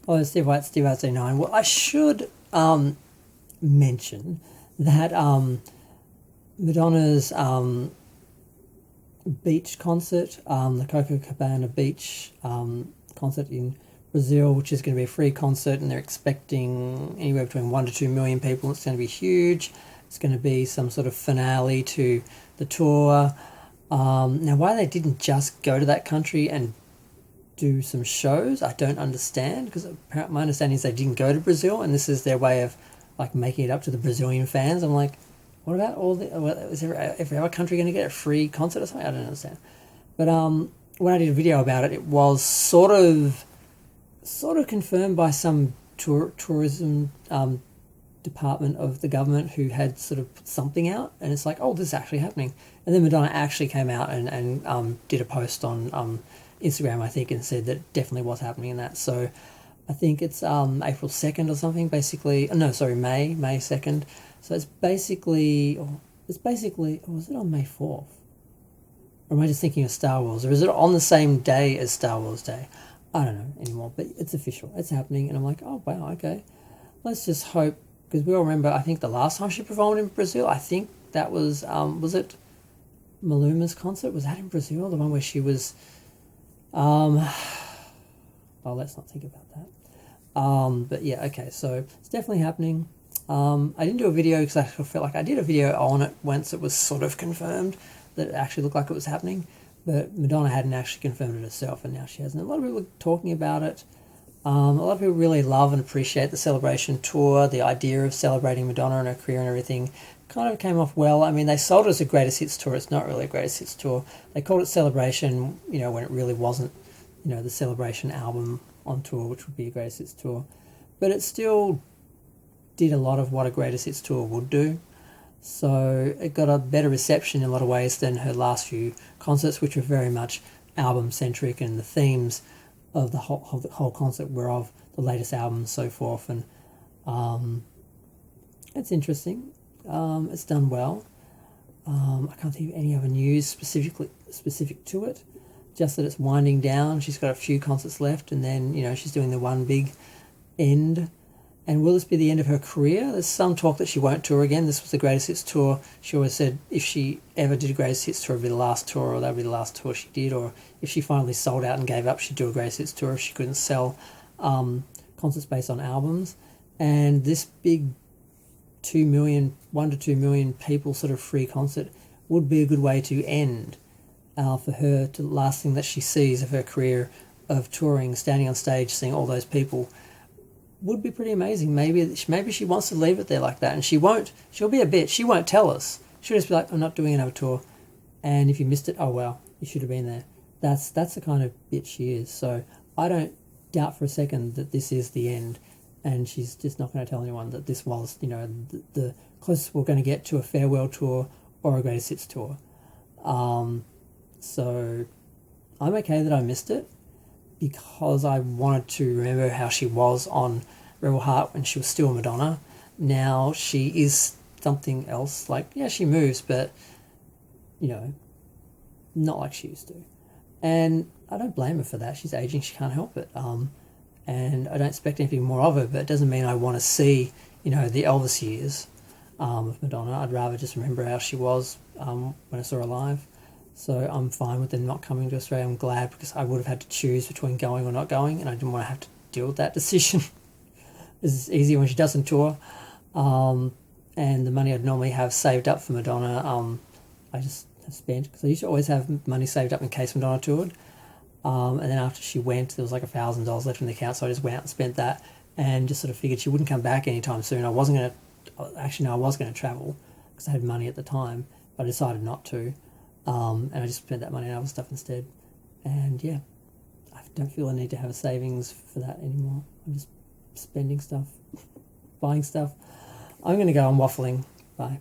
Oh, Steve White, Steve White's 89. Well, I should mention that Madonna's beach concert, the Copacabana beach concert in Brazil, which is going to be a free concert, and they're expecting anywhere between 1 to 2 million people. It's going to be huge. It's going to be some sort of finale to the tour. Now, why they didn't just go to that country and do some shows, I don't understand, because my understanding is they didn't go to Brazil, and this is their way of like making it up to the Brazilian fans. I'm like, what about all the? Is every other country going to get a free concert or something? I don't understand. But when I did a video about it, it was sort of confirmed by some tourism department of the government who had sort of put something out, and it's like, oh, this is actually happening. And then Madonna actually came out and did a post on Instagram, I think, and said that definitely was happening in that. So I think it's April 2nd or something, basically. No, sorry, May 2nd. So it's basically, or was it on May 4th? Or am I just thinking of Star Wars? Or is it on the same day as Star Wars Day? I don't know anymore, but it's official. It's happening, and I'm like, oh, wow, okay. Let's just hope, because we all remember, I think the last time she performed in Brazil, I think that was it Maluma's concert? Was that in Brazil? The one where she was, oh, let's not think about that. But yeah, okay, so it's definitely happening. I didn't do a video because I felt like I did a video on it once it was sort of confirmed that it actually looked like it was happening, but Madonna hadn't actually confirmed it herself, and now she has. And a lot of people are talking about it. A lot of people really love and appreciate the Celebration tour, the idea of celebrating Madonna and her career and everything. Kind of came off well. I mean, they sold it as a greatest hits tour. It's not really a greatest hits tour. They called it Celebration, when it really wasn't, the Celebration album on tour, which would be a greatest hits tour. But it still did a lot of what a greatest hits tour would do. So it got a better reception in a lot of ways than her last few concerts, which were very much album-centric, and the themes of the whole concert were of the latest album and so forth. And it's interesting. It's done well. I can't think of any other news specific to it. Just that it's winding down. She's got a few concerts left, and then she's doing the one big end. And will this be the end of her career? There's some talk that she won't tour again. This was the greatest hits tour. She always said if she ever did a greatest hits tour, it would be the last tour, or that would be the last tour she did. Or if she finally sold out and gave up, she'd do a greatest hits tour if she couldn't sell concerts based on albums. And this big 1 to 2 million people sort of free concert would be a good way to end for her, to the last thing that she sees of her career of touring, standing on stage, seeing all those people. Would be pretty amazing. Maybe she wants to leave it there like that, and she won't. She'll be a bitch. She won't tell us. She'll just be like, I'm not doing another tour. And if you missed it, oh well, you should have been there. That's the kind of bitch she is. So I don't doubt for a second that this is the end, and she's just not going to tell anyone that this was, the closest we're going to get to a farewell tour or a greatest hits tour. So I'm okay that I missed it, because I wanted to remember how she was on Rebel Heart when she was still Madonna. Now she is something else. Like, yeah, she moves, but, not like she used to. And I don't blame her for that. She's aging. She can't help it. And I don't expect anything more of her, but it doesn't mean I want to see, the Elvis years of Madonna. I'd rather just remember how she was when I saw her live. So I'm fine with them not coming to Australia. I'm glad, because I would have had to choose between going or not going, and I didn't want to have to deal with that decision. It's easier when she doesn't tour. And the money I'd normally have saved up for Madonna, I just have spent, because I used to always have money saved up in case Madonna toured. And then after she went, there was like $1,000 left in the account, so I just went out and spent that, and just sort of figured she wouldn't come back anytime soon. I was going to travel, because I had money at the time, but I decided not to. And I just spent that money on other stuff instead. And yeah, I don't feel I need to have a savings for that anymore. I'm just spending stuff, buying stuff. I'm going to go on waffling. Bye.